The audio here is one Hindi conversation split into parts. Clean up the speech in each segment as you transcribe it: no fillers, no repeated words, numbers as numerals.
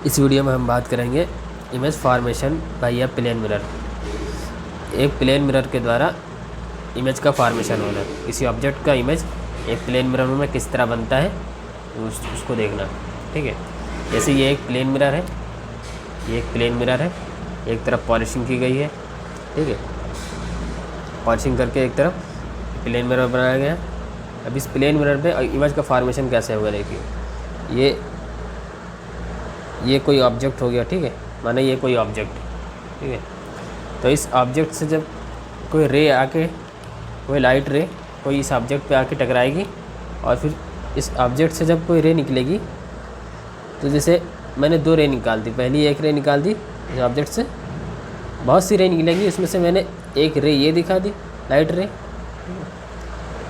इस वीडियो में हम बात करेंगे image formation by a plane mirror. एक प्लेन मिरर के द्वारा इमेज का फॉर्मेशन होना, किसी ऑब्जेक्ट का इमेज एक प्लेन मिरर में किस तरह बनता है उसको देखना। ठीक है, जैसे ये एक प्लेन मिरर है, ये एक प्लेन मिरर है, एक तरफ पॉलिशिंग की गई है। ठीक है, पॉलिशिंग करके एक तरफ प्लेन मिरर बनाया गया। अब इस प्लेन मिरर पे इमेज का फॉर्मेशन कैसे होगा देखिए। ये कोई ऑब्जेक्ट हो गया। ठीक है, माने ये कोई ऑब्जेक्ट। ठीक है, तो इस ऑब्जेक्ट से जब कोई रे आके, कोई लाइट रे कोई इस ऑब्जेक्ट पे आके टकराएगी और फिर इस ऑब्जेक्ट से जब कोई रे निकलेगी, तो जैसे मैंने दो रे निकाल दी, पहली एक रे निकाल दी इस ऑब्जेक्ट से, बहुत सी रे निकलेंगी, उसमें से मैंने एक रे ये दिखा दी लाइट रे,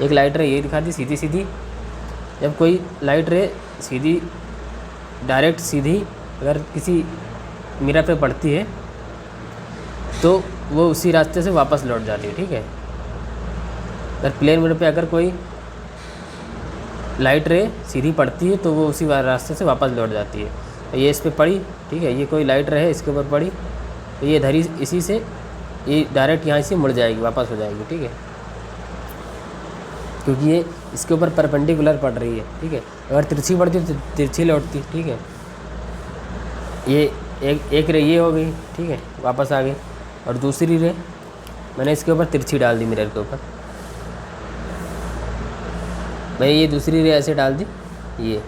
एक लाइट रे ये दिखा दी सीधी सीधी। जब कोई लाइट रे सीधी डायरेक्ट सीधी अगर किसी मिरर पे पड़ती है तो वो उसी रास्ते से वापस लौट जाती है। ठीक है, अगर प्लेन मिरर पे अगर कोई लाइट रे सीधी पड़ती है तो वो उसी रास्ते से वापस लौट जाती है। तो ये इस पे पड़ी, ठीक है, ये कोई लाइट रे है इसके ऊपर पड़ी, तो ये धरी इसी से ये डायरेक्ट यहाँ से मुड़ जाएगी, वापस हो जाएगी। ठीक है, क्योंकि ये इसके ऊपर परपेंडिकुलर पड़ रही है। ठीक है, अगर तिरछी पड़ती तो तिरछी लौटती। ठीक है, ये एक रे ये हो गई। ठीक है, वापस आ गई, और दूसरी रे मैंने इसके ऊपर तिरछी डाल दी मिरर के ऊपर, मैंने ये दूसरी रे ऐसे डाल दी, ये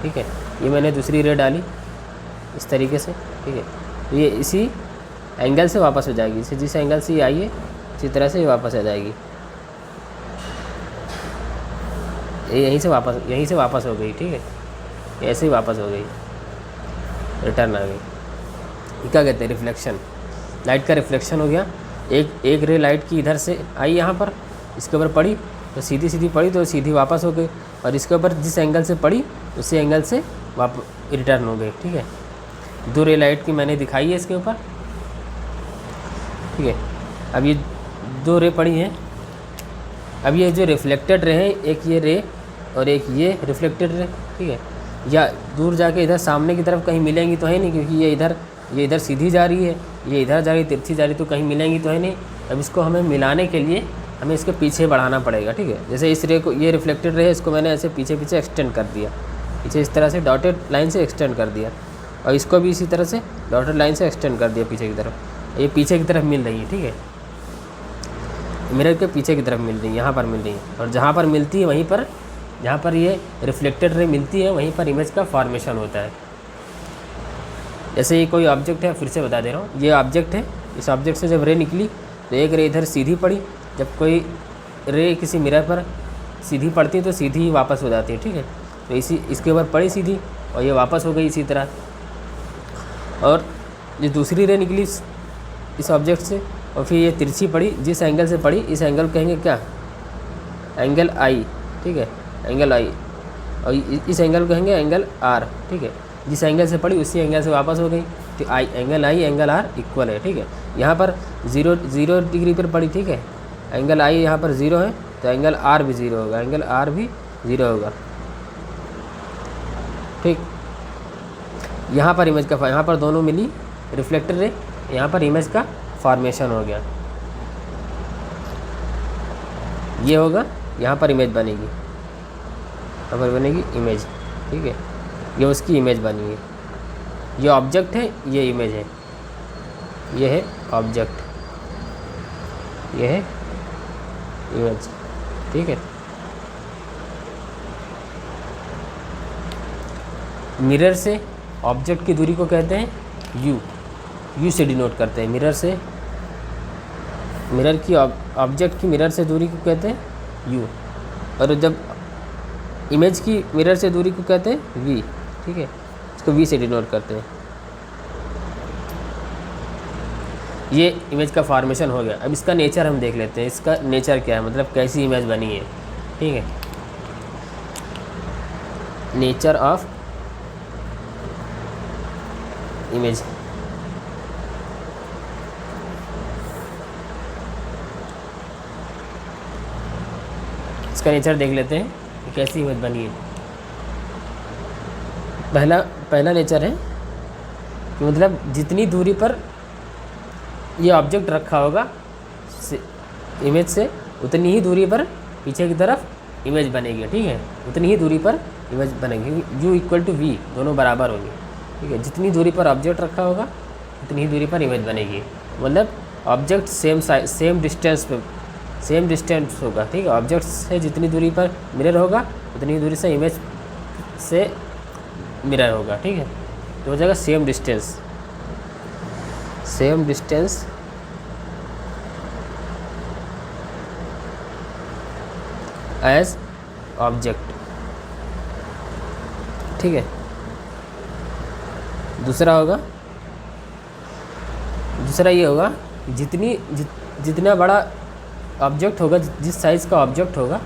ठीक है, ये मैंने दूसरी रे डाली इस तरीके से। ठीक है, तो ये इसी एंगल से वापस हो जाएगी, इसे जिस एंगल से ये आई है इसी तरह से ये वापस आ जाएगी। ये यहीं से वापस हो गई। ठीक है, ऐसे ही वापस हो गई, रिटर्न आ गई। ये क्या कहते हैं, रिफ्लेक्शन। लाइट का रिफ्लेक्शन हो गया। एक रे लाइट की इधर से आई यहाँ पर, इसके ऊपर पड़ी तो सीधी सीधी पड़ी तो सीधी वापस हो गई, और इसके ऊपर जिस एंगल से पड़ी उसी एंगल से वापस रिटर्न हो गई। ठीक है, दो रे लाइट की मैंने दिखाई है इसके ऊपर। ठीक है, अब ये दो रे पड़ी हैं। अब ये जो रिफ्लेक्टेड रे है, एक ये रे और एक ये रिफ्लेक्टेड रे। ठीक है, या दूर जाके इधर सामने की तरफ कहीं मिलेंगी तो है नहीं, क्योंकि ये इधर सीधी जा रही है, ये इधर जा रही तिरछी जा रही, तो कहीं मिलेंगी तो है नहीं। अब इसको हमें मिलाने के लिए हमें इसके पीछे बढ़ाना पड़ेगा। ठीक है, जैसे इस रे को, ये रिफ्लेक्टेड रे है, इसको मैंने ऐसे पीछे पीछे एक्सटेंड कर दिया, पीछे इस तरह से डॉटेड लाइन से एक्सटेंड कर दिया, और इसको भी इसी तरह से डॉटेड लाइन से एक्सटेंड कर दिया पीछे की तरफ। ये पीछे की तरफ मिल रही है। ठीक है, मिरर के पीछे की तरफ मिल रही है, यहाँ पर मिल रही है, और जहाँ पर मिलती है वहीं पर, जहाँ पर ये रिफ्लेक्टेड रे मिलती है वहीं पर इमेज का फॉर्मेशन होता है। जैसे ये कोई ऑब्जेक्ट है, फिर से बता दे रहा हूँ, ये ऑब्जेक्ट है, इस ऑब्जेक्ट से जब रे निकली तो एक रे इधर सीधी पड़ी, जब कोई रे किसी मिरर पर सीधी पड़ती है तो सीधी ही वापस हो जाती है। ठीक है, तो इसके ऊपर पड़ी सीधी और ये वापस हो गई इसी तरह। और जो दूसरी रे निकली इस ऑब्जेक्ट से और फिर ये तिरछी पड़ी, जिस एंगल से पड़ी इस एंगल को कहेंगे क्या, एंगल आई। ठीक है, एंगल आई, और इस एंगल को कहेंगे एंगल आर। ठीक है, जिस एंगल से पड़ी उसी एंगल से वापस हो गई, तो angle I angle R equal है। ठीक है, यहाँ पर जीरो डिग्री पर पड़ी। ठीक है, एंगल आई यहाँ पर 0 है तो एंगल आर भी 0 होगा, एंगल आर भी 0 होगा। ठीक, यहाँ पर इमेज का, यहाँ पर दोनों मिली रिफ्लेक्टर रे, यहाँ पर इमेज का फॉर्मेशन हो गया। ये होगा, यहाँ पर इमेज बनेगी, यहाँ पर बनेगी इमेज। ठीक है, ये उसकी इमेज बनी है। ये ऑब्जेक्ट है, ये इमेज है, ये है ऑब्जेक्ट, ये है इमेज। ठीक है, मिरर से ऑब्जेक्ट की दूरी को कहते हैं यू से डिनोट करते हैं। मिरर की ऑब्जेक्ट की मिरर से दूरी को कहते हैं यू, और जब इमेज की मिरर से दूरी को कहते हैं वी। ठीक है, इसको वी से डिनोट करते हैं। ये इमेज का फॉर्मेशन हो गया। अब इसका नेचर हम देख लेते हैं, इसका नेचर क्या है, मतलब कैसी इमेज बनी है। ठीक है, नेचर ऑफ इमेज। इसका नेचर देख लेते हैं, कैसी इमेज बनी है। पहला पहला नेचर है कि मतलब जितनी दूरी पर ये ऑब्जेक्ट रखा होगा इमेज से, उतनी ही दूरी पर पीछे की तरफ इमेज बनेगी, ठीक है, उतनी ही दूरी पर इमेज बनेगी। u इक्वल टू वी दोनों बराबर होंगे, ठीक है, जितनी दूरी पर ऑब्जेक्ट रखा होगा उतनी ही दूरी पर इमेज बनेगी। मतलब ऑब्जेक्ट सेम डिस्टेंस होगा, ठीक है, ऑब्जेक्ट से जितनी दूरी पर मिरर होगा उतनी ही दूरी से इमेज से मिरर होगा, ठीक है, तो हो जाएगा सेम डिस्टेंस एज ऑब्जेक्ट, ठीक है। दूसरा ये होगा जितना बड़ा ऑब्जेक्ट होगा, जिस साइज़ का ऑब्जेक्ट होगा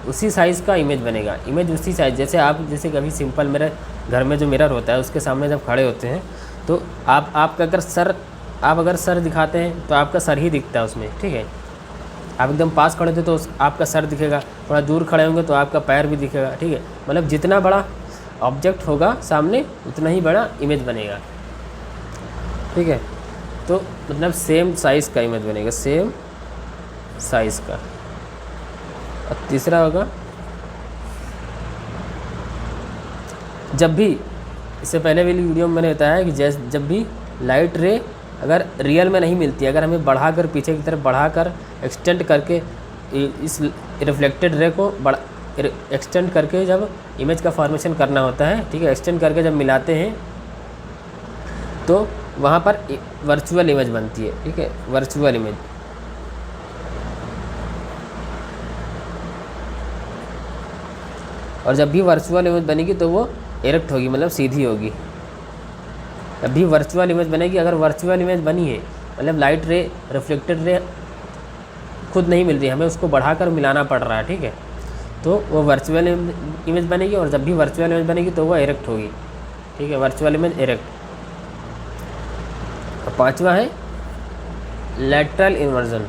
उसी साइज़ का इमेज बनेगा। इमेज उसी साइज़, जैसे कभी सिंपल मिरर घर में जो मिरर होता है उसके सामने जब खड़े होते हैं तो आप अगर सर दिखाते हैं तो आपका सर ही दिखता है उसमें, ठीक है। आप एकदम पास खड़े थे तो आपका सर दिखेगा, थोड़ा दूर खड़े होंगे तो आपका पैर भी दिखेगा, ठीक है। मतलब जितना बड़ा ऑब्जेक्ट होगा सामने उतना ही बड़ा इमेज बनेगा, ठीक है। तो मतलब सेम साइज़ का इमेज बनेगा, सेम साइज़ का। और तीसरा होगा जब भी, इससे पहले वाली वीडियो में मैंने बताया कि जब भी लाइट रे अगर रियल में नहीं मिलती, अगर हमें बढ़ाकर पीछे की तरफ बढ़ाकर एक्सटेंड करके इस रिफ्लेक्टेड रे को एक्सटेंड करके जब इमेज का फॉर्मेशन करना होता है, ठीक है, एक्सटेंड करके जब मिलाते हैं तो वहाँ पर वर्चुअल इमेज बनती है, ठीक है, वर्चुअल इमेज। और जब भी वर्चुअल इमेज बनेगी तो वो इरेक्ट होगी, मतलब सीधी होगी। जब भी वर्चुअल इमेज बनेगी, अगर वर्चुअल इमेज बनी है मतलब लाइट रे रिफ्लेक्टेड रे खुद नहीं मिल रही, हमें उसको बढ़ाकर मिलाना पड़ रहा है, ठीक है, तो वो वर्चुअल इमेज बनेगी। और जब भी वर्चुअल इमेज बनेगी तो वो इरेक्ट होगी, ठीक है, वर्चुअल इमेज इरेक्ट। और पांचवा है लैटरल इन्वर्जन।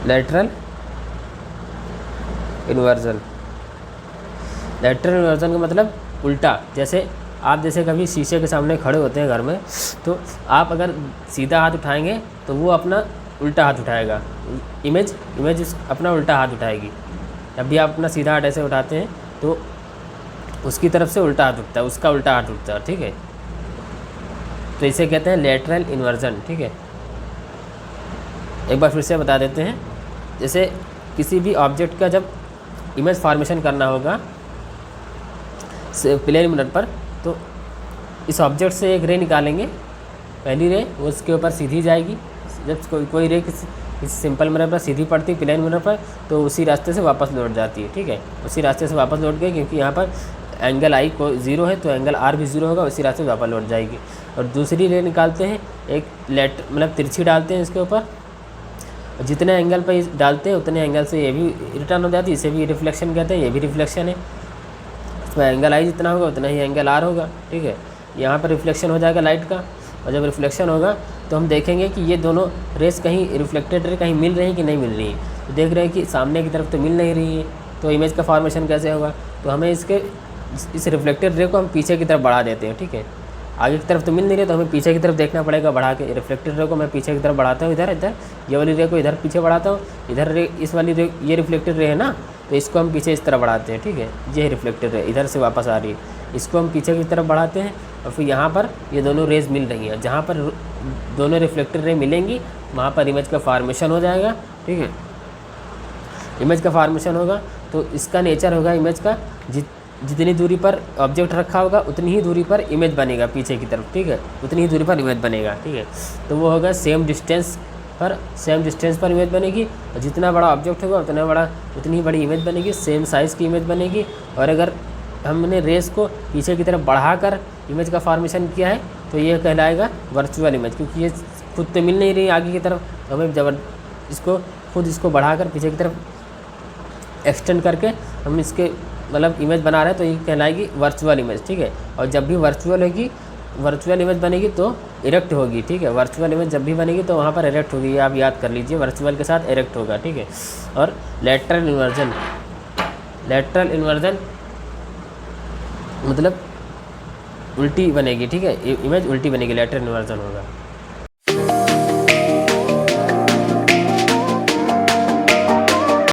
लैटरल इन्वर्जन का मतलब उल्टा। जैसे कभी शीशे के सामने खड़े होते हैं घर में, तो आप अगर सीधा हाथ उठाएंगे तो वो अपना उल्टा हाथ उठाएगा, इमेज अपना उल्टा हाथ उठाएगी। जब भी आप अपना सीधा हाथ ऐसे उठाते हैं तो उसकी तरफ से उल्टा हाथ उठता है, उसका उल्टा हाथ उठता है, ठीक है। तो इसे कहते हैं लैटरल इन्वर्जन, ठीक है। एक बार फिर से बता देते हैं। जैसे किसी भी ऑब्जेक्ट का जब इमेज फॉर्मेशन करना होगा प्लेन मिरर पर, तो इस ऑब्जेक्ट से एक रे निकालेंगे, पहली रे वो उसके ऊपर सीधी जाएगी। जब कोई रे किसी सिंपल मिरर पर सीधी पड़ती प्लेन मिरर पर, तो उसी रास्ते से वापस लौट जाती है, ठीक है, उसी रास्ते से वापस लौट गई, क्योंकि यहाँ पर एंगल आई को 0 है तो एंगल आर भी 0 होगा, उसी रास्ते से वापस लौट जाएगी। और दूसरी रे निकालते हैं, एक मतलब तिरछी डालते हैं इसके ऊपर, जितने एंगल पर डालते हैं उतने एंगल से ये भी रिटर्न हो जाती है, इसे भी रिफ्लेक्शन कहते हैं, ये भी रिफ्लेक्शन है। इसमें एंगल आई जितना होगा उतना ही एंगल आर होगा, ठीक है। यहाँ पर रिफ्लेक्शन हो जाएगा लाइट का, और जब रिफ्लेक्शन होगा तो हम देखेंगे कि ये दोनों रेस कहीं रिफ्लेक्टेड रे कहीं मिल रही हैं कि नहीं मिल रही है। तो देख रहे हैं कि सामने की तरफ तो मिल नहीं रही है, तो इमेज का फॉर्मेशन कैसे होगा, तो हमें इस रिफ्लेक्टेड रे को हम पीछे की तरफ बढ़ा देते हैं, ठीक है। आगे की तरफ तो मिल नहीं रही तो हमें पीछे की तरफ देखना पड़ेगा बढ़ा के। रिफ्लेक्टेड रे को मैं पीछे की तरफ बढ़ाता हूँ, इधर ये वाली रे को इधर पीछे बढ़ाता हूँ, इधर रे इस वाली रे ये रिफ्लेक्टेड रे है ना, तो इसको हम पीछे इस तरफ बढ़ाते हैं, ठीक है। ये रिफ्लेक्टेड रे इधर से वापस आ रही है, इसको हम पीछे की तरफ बढ़ाते हैं। और फिर यहाँ पर ये दोनों रेज मिल रही हैं, जहाँ पर दोनों रिफ्लेक्टेड रे मिलेंगी वहाँ पर इमेज का फॉर्मेशन हो जाएगा, ठीक है। इमेज का फॉर्मेशन होगा तो इसका नेचर होगा इमेज का, जितनी दूरी पर ऑब्जेक्ट रखा होगा उतनी ही दूरी पर इमेज बनेगा पीछे की तरफ, ठीक है, उतनी ही दूरी पर इमेज बनेगा, ठीक है। तो वो होगा सेम डिस्टेंस पर इमेज बनेगी, और जितना बड़ा ऑब्जेक्ट होगा उतनी ही बड़ी इमेज बनेगी, सेम साइज़ की इमेज बनेगी। और अगर हमने रेस को पीछे की तरफ बढ़ाकर इमेज का फॉर्मेशन किया है तो ये कहलाएगा वर्चुअल इमेज, क्योंकि ये खुद तो मिल नहीं रही आगे की तरफ, तो हमें इसको बढ़ाकर पीछे की तरफ एक्सटेंड करके हम इसके मतलब इमेज बना रहे हैं, तो ये कहलाएगी वर्चुअल इमेज, ठीक है। और जब भी वर्चुअल इमेज बनेगी तो इरेक्ट होगी, ठीक है। वर्चुअल इमेज जब भी बनेगी तो वहाँ पर इरेक्ट होगी, आप याद कर लीजिए, वर्चुअल के साथ इरेक्ट होगा, ठीक है। और लैटरल इन्वर्जन मतलब उल्टी बनेगी, ठीक है, इमेज उल्टी बनेगी, लेटर इन्वर्जन होगा।